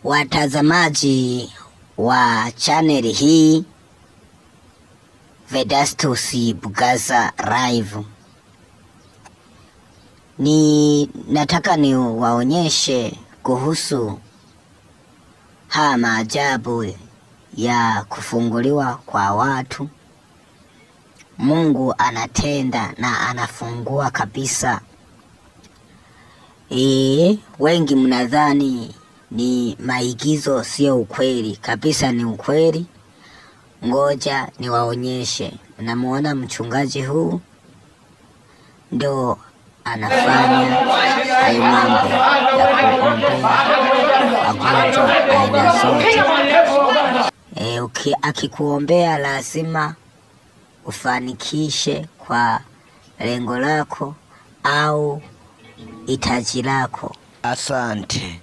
Watazamaji wa channel hii Vedastus Bugaza Live, nataka niwaonyeshe kuhusu maajabu ya kufunguliwa kwa watu. Mungu anatenda na anafungua kabisa. Wengi mnadhani ni maigizo, sio ukweli kabisa, ni ukweli. Ngoja niwaonyeshe. Unamuona mchungaji huu ndo anafanya hayo mambo ya kuombea wagonjwa aina zote. Akikuombea lazima ufanikishe kwa lengo lako au hitaji lako. Asante.